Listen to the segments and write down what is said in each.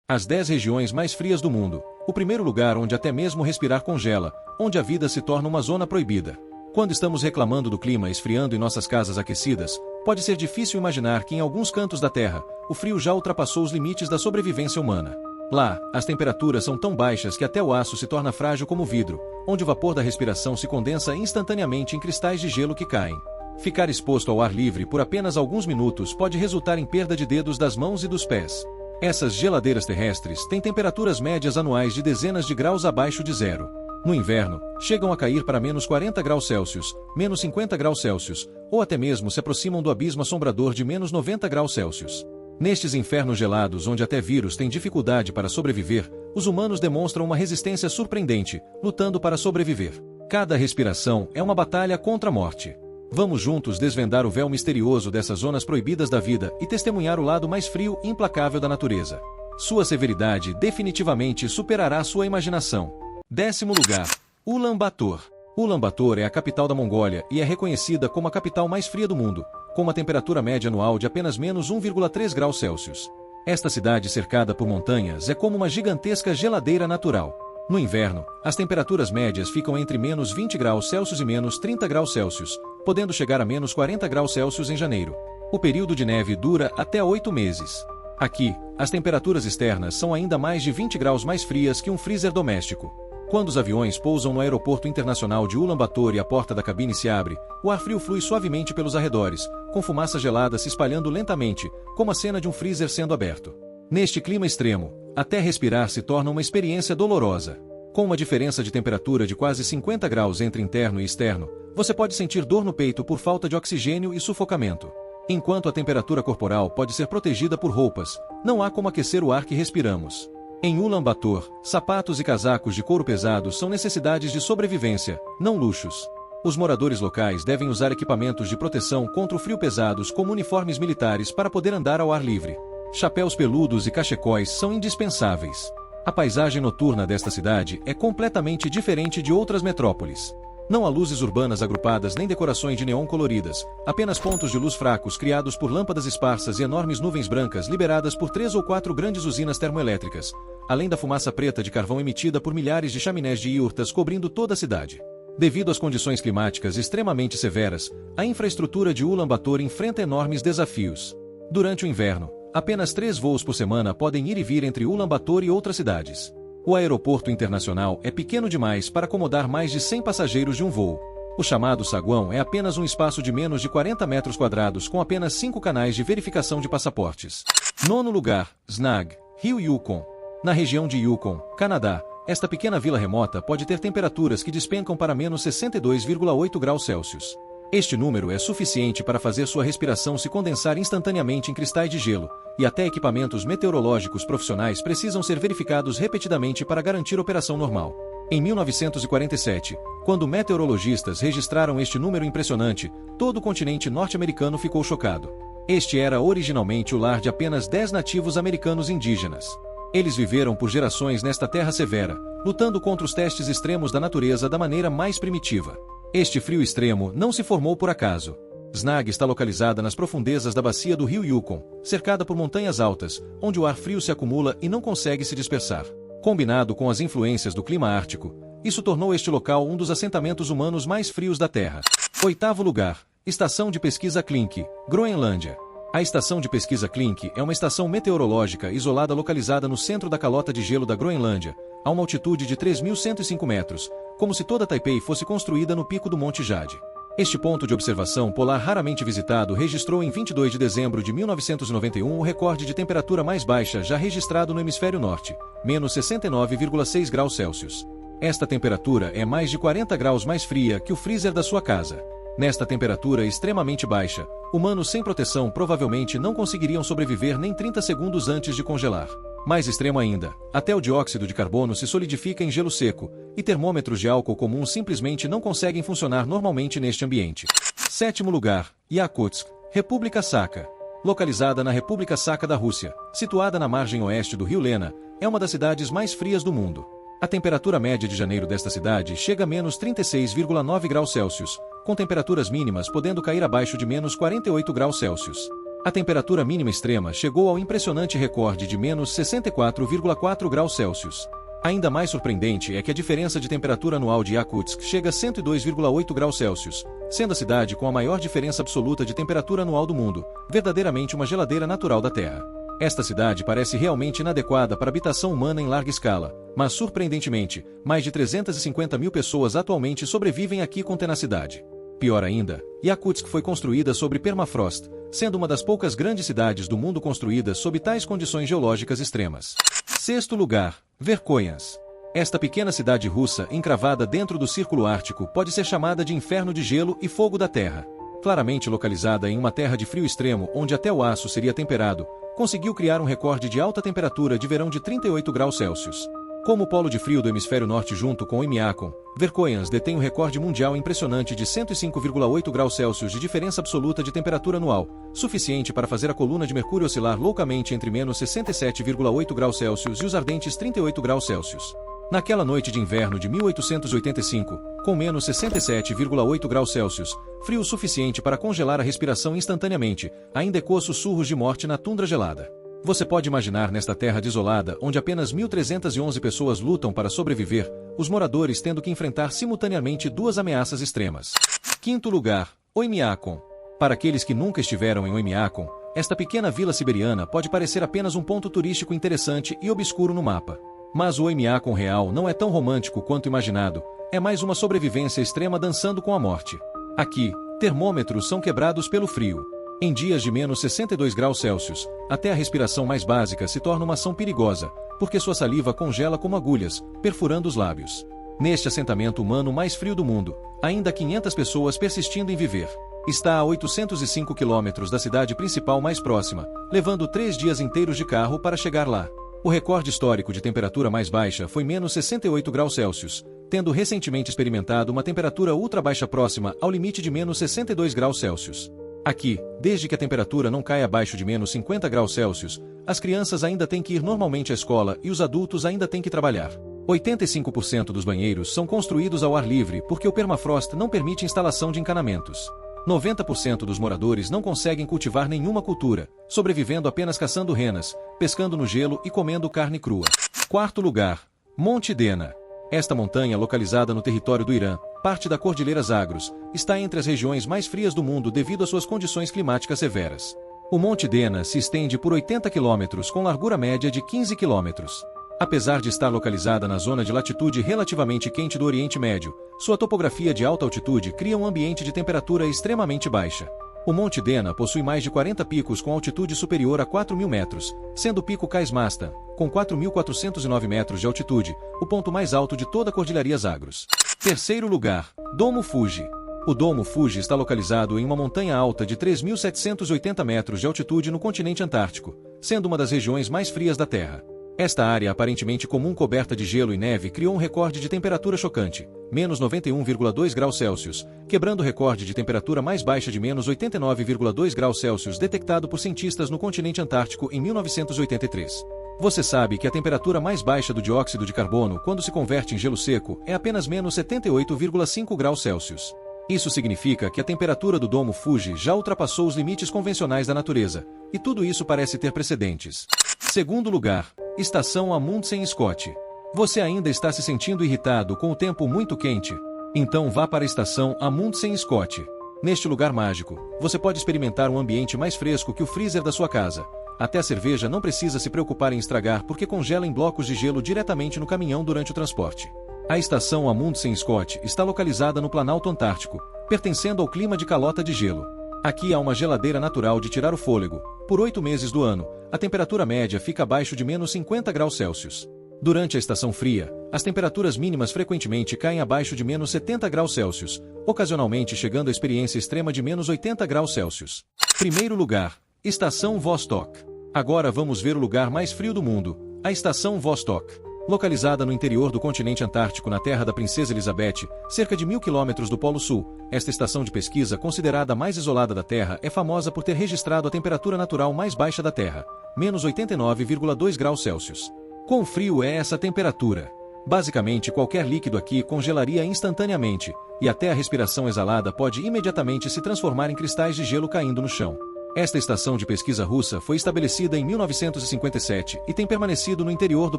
As 10 regiões mais frias do mundo. O primeiro lugar onde até mesmo respirar congela, onde a vida se torna uma zona proibida. Quando estamos reclamando do clima esfriando em nossas casas aquecidas, pode ser difícil imaginar que em alguns cantos da Terra, o frio já ultrapassou os limites da sobrevivência humana. Lá, as temperaturas são tão baixas que até o aço se torna frágil como vidro, onde o vapor da respiração se condensa instantaneamente em cristais de gelo que caem. Ficar exposto ao ar livre por apenas alguns minutos pode resultar em perda de dedos das mãos e dos pés. Essas geladeiras terrestres têm temperaturas médias anuais de dezenas de graus abaixo de zero. No inverno, chegam a cair para menos 40 graus Celsius, menos 50 graus Celsius, ou até mesmo se aproximam do abismo assombrador de menos 90 graus Celsius. Nestes infernos gelados onde até vírus têm dificuldade para sobreviver, os humanos demonstram uma resistência surpreendente, lutando para sobreviver. Cada respiração é uma batalha contra a morte. Vamos juntos desvendar o véu misterioso dessas zonas proibidas da vida e testemunhar o lado mais frio e implacável da natureza. Sua severidade definitivamente superará sua imaginação. 10º lugar. Ulaanbaatar. Ulaanbaatar é a capital da Mongólia e é reconhecida como a capital mais fria do mundo, com uma temperatura média anual de apenas menos 1,3 graus Celsius. Esta cidade cercada por montanhas é como uma gigantesca geladeira natural. No inverno, as temperaturas médias ficam entre menos 20 graus Celsius e menos 30 graus Celsius, podendo chegar a menos 40 graus Celsius em janeiro. O período de neve dura até 8 meses. Aqui, as temperaturas externas são ainda mais de 20 graus mais frias que um freezer doméstico. Quando os aviões pousam no aeroporto internacional de Ulaanbaatar e a porta da cabine se abre, o ar frio flui suavemente pelos arredores, com fumaça gelada se espalhando lentamente, como a cena de um freezer sendo aberto. Neste clima extremo, até respirar se torna uma experiência dolorosa. Com uma diferença de temperatura de quase 50 graus entre interno e externo, você pode sentir dor no peito por falta de oxigênio e sufocamento. Enquanto a temperatura corporal pode ser protegida por roupas, não há como aquecer o ar que respiramos. Em Ulaanbaatar, sapatos e casacos de couro pesados são necessidades de sobrevivência, não luxos. Os moradores locais devem usar equipamentos de proteção contra o frio pesados como uniformes militares para poder andar ao ar livre. Chapéus peludos e cachecóis são indispensáveis. A paisagem noturna desta cidade é completamente diferente de outras metrópoles. Não há luzes urbanas agrupadas nem decorações de neon coloridas, apenas pontos de luz fracos criados por lâmpadas esparsas e enormes nuvens brancas liberadas por 3 ou 4 grandes usinas termoelétricas, além da fumaça preta de carvão emitida por milhares de chaminés de iurtas cobrindo toda a cidade. Devido às condições climáticas extremamente severas, a infraestrutura de Ulaanbaatar enfrenta enormes desafios. Durante o inverno, apenas 3 voos por semana podem ir e vir entre Ulaanbaatar e outras cidades. O aeroporto internacional é pequeno demais para acomodar mais de 100 passageiros de um voo. O chamado saguão é apenas um espaço de menos de 40 metros quadrados com apenas 5 canais de verificação de passaportes. 9º lugar, Snag, Rio Yukon. Na região de Yukon, Canadá, esta pequena vila remota pode ter temperaturas que despencam para menos 62,8 graus Celsius. Este número é suficiente para fazer sua respiração se condensar instantaneamente em cristais de gelo, e até equipamentos meteorológicos profissionais precisam ser verificados repetidamente para garantir operação normal. Em 1947, quando meteorologistas registraram este número impressionante, todo o continente norte-americano ficou chocado. Este era originalmente o lar de apenas 10 nativos americanos indígenas. Eles viveram por gerações nesta terra severa, lutando contra os testes extremos da natureza da maneira mais primitiva. Este frio extremo não se formou por acaso. Snag está localizada nas profundezas da bacia do rio Yukon, cercada por montanhas altas, onde o ar frio se acumula e não consegue se dispersar. Combinado com as influências do clima ártico, isso tornou este local um dos assentamentos humanos mais frios da Terra. 8º lugar, Estação de Pesquisa Klink, Groenlândia. A Estação de Pesquisa Klink é uma estação meteorológica isolada localizada no centro da calota de gelo da Groenlândia, a uma altitude de 3.105 metros, como se toda Taipei fosse construída no pico do Monte Jade. Este ponto de observação polar raramente visitado registrou em 22 de dezembro de 1991 o recorde de temperatura mais baixa já registrado no hemisfério norte, menos 69,6 graus Celsius. Esta temperatura é mais de 40 graus mais fria que o freezer da sua casa. Nesta temperatura extremamente baixa, humanos sem proteção provavelmente não conseguiriam sobreviver nem 30 segundos antes de congelar. Mais extremo ainda, até o dióxido de carbono se solidifica em gelo seco, e termômetros de álcool comum simplesmente não conseguem funcionar normalmente neste ambiente. 7º lugar, Yakutsk, República Sakha. Localizada na República Sakha da Rússia, situada na margem oeste do rio Lena, é uma das cidades mais frias do mundo. A temperatura média de janeiro desta cidade chega a menos 36,9 graus Celsius, com temperaturas mínimas podendo cair abaixo de menos 48 graus Celsius. A temperatura mínima extrema chegou ao impressionante recorde de menos 64,4 graus Celsius. Ainda mais surpreendente é que a diferença de temperatura anual de Yakutsk chega a 102,8 graus Celsius, sendo a cidade com a maior diferença absoluta de temperatura anual do mundo, verdadeiramente uma geladeira natural da Terra. Esta cidade parece realmente inadequada para habitação humana em larga escala, mas surpreendentemente, mais de 350 mil pessoas atualmente sobrevivem aqui com tenacidade. Pior ainda, Yakutsk foi construída sobre permafrost, sendo uma das poucas grandes cidades do mundo construídas sob tais condições geológicas extremas. Sexto lugar, Verkhoyansk. Esta pequena cidade russa, encravada dentro do Círculo Ártico, pode ser chamada de inferno de gelo e fogo da Terra. Claramente localizada em uma terra de frio extremo onde até o aço seria temperado, conseguiu criar um recorde de alta temperatura de verão de 38 graus Celsius. Como polo de frio do hemisfério norte junto com Oymyakon, Verkhoyansk detém o recorde mundial impressionante de 105,8 graus Celsius de diferença absoluta de temperatura anual, suficiente para fazer a coluna de Mercúrio oscilar loucamente entre menos 67,8 graus Celsius e os ardentes 38 graus Celsius. Naquela noite de inverno de 1885, com menos 67,8 graus Celsius, frio suficiente para congelar a respiração instantaneamente, ainda ecoa sussurros de morte na tundra gelada. Você pode imaginar nesta terra desolada onde apenas 1.311 pessoas lutam para sobreviver, os moradores tendo que enfrentar simultaneamente duas ameaças extremas. Quinto lugar, Oymyakon. Para aqueles que nunca estiveram em Oymyakon, esta pequena vila siberiana pode parecer apenas um ponto turístico interessante e obscuro no mapa. Mas o Oymyakon real não é tão romântico quanto imaginado, é mais uma sobrevivência extrema dançando com a morte. Aqui, termômetros são quebrados pelo frio. Em dias de menos 62 graus Celsius, até a respiração mais básica se torna uma ação perigosa, porque sua saliva congela como agulhas, perfurando os lábios. Neste assentamento humano mais frio do mundo, ainda 500 pessoas persistindo em viver. Está a 805 quilômetros da cidade principal mais próxima, levando 3 dias inteiros de carro para chegar lá. O recorde histórico de temperatura mais baixa foi menos 68 graus Celsius, tendo recentemente experimentado uma temperatura ultra baixa próxima ao limite de menos 62 graus Celsius. Aqui, desde que a temperatura não cai abaixo de menos 50 graus Celsius, as crianças ainda têm que ir normalmente à escola e os adultos ainda têm que trabalhar. 85% dos banheiros são construídos ao ar livre porque o permafrost não permite instalação de encanamentos. 90% dos moradores não conseguem cultivar nenhuma cultura, sobrevivendo apenas caçando renas, pescando no gelo e comendo carne crua. Quarto lugar, Monte Dena. Esta montanha, localizada no território do Irã, parte da Cordilheira Zagros, está entre as regiões mais frias do mundo devido às suas condições climáticas severas. O Monte Dena se estende por 80 quilômetros com largura média de 15 quilômetros. Apesar de estar localizada na zona de latitude relativamente quente do Oriente Médio, sua topografia de alta altitude cria um ambiente de temperatura extremamente baixa. O Monte Dena possui mais de 40 picos com altitude superior a 4.000 metros, sendo o Pico Kaismasta, com 4.409 metros de altitude, o ponto mais alto de toda a Cordilheira Zagros. Terceiro lugar, Domo Fuji. O Domo Fuji está localizado em uma montanha alta de 3.780 metros de altitude no continente antártico, sendo uma das regiões mais frias da Terra. Esta área aparentemente comum coberta de gelo e neve criou um recorde de temperatura chocante, menos 91,2 graus Celsius, quebrando o recorde de temperatura mais baixa de menos 89,2 graus Celsius detectado por cientistas no continente antártico em 1983. Você sabe que a temperatura mais baixa do dióxido de carbono quando se converte em gelo seco é apenas menos 78,5 graus Celsius. Isso significa que a temperatura do Domo Fuji já ultrapassou os limites convencionais da natureza, e tudo isso parece ter precedentes. Segundo lugar, Estação Amundsen Scott. Você ainda está se sentindo irritado com o tempo muito quente? Então vá para a Estação Amundsen Scott. Neste lugar mágico, você pode experimentar um ambiente mais fresco que o freezer da sua casa. Até a cerveja não precisa se preocupar em estragar porque congela em blocos de gelo diretamente no caminhão durante o transporte. A Estação Amundsen Scott está localizada no Planalto Antártico, pertencendo ao clima de calota de gelo. Aqui há uma geladeira natural de tirar o fôlego. Por 8 meses do ano, a temperatura média fica abaixo de menos 50 graus Celsius. Durante a estação fria, as temperaturas mínimas frequentemente caem abaixo de menos 70 graus Celsius, ocasionalmente chegando à experiência extrema de menos 80 graus Celsius. Primeiro lugar, Estação Vostok. Agora vamos ver o lugar mais frio do mundo, a Estação Vostok. Localizada no interior do continente antártico na terra da Princesa Elizabeth, cerca de 1.000 quilômetros do Polo Sul, esta estação de pesquisa considerada a mais isolada da Terra é famosa por ter registrado a temperatura natural mais baixa da Terra, menos 89,2 graus Celsius. Quão frio é essa temperatura? Basicamente qualquer líquido aqui congelaria instantaneamente, e até a respiração exalada pode imediatamente se transformar em cristais de gelo caindo no chão. Esta estação de pesquisa russa foi estabelecida em 1957 e tem permanecido no interior do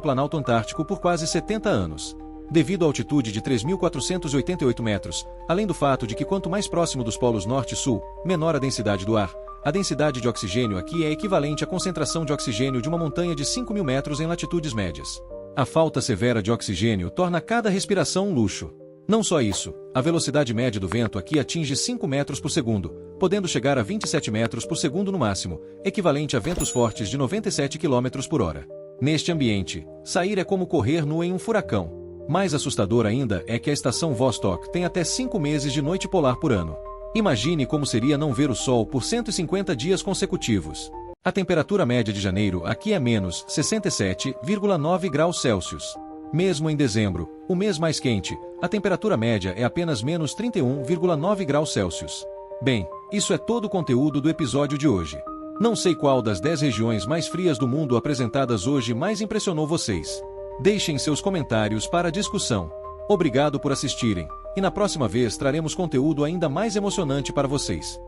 Planalto Antártico por quase 70 anos. Devido à altitude de 3.488 metros, além do fato de que quanto mais próximo dos polos norte e sul, menor a densidade do ar, a densidade de oxigênio aqui é equivalente à concentração de oxigênio de uma montanha de 5.000 metros em latitudes médias. A falta severa de oxigênio torna cada respiração um luxo. Não só isso, a velocidade média do vento aqui atinge 5 metros por segundo, podendo chegar a 27 metros por segundo no máximo, equivalente a ventos fortes de 97 km por hora. Neste ambiente, sair é como correr nu em um furacão. Mais assustador ainda é que a estação Vostok tem até 5 meses de noite polar por ano. Imagine como seria não ver o sol por 150 dias consecutivos. A temperatura média de janeiro aqui é menos 67,9 graus Celsius. Mesmo em dezembro, o mês mais quente, a temperatura média é apenas menos 31,9 graus Celsius. Bem, isso é todo o conteúdo do episódio de hoje. Não sei qual das 10 regiões mais frias do mundo apresentadas hoje mais impressionou vocês. Deixem seus comentários para a discussão. Obrigado por assistirem, e na próxima vez traremos conteúdo ainda mais emocionante para vocês.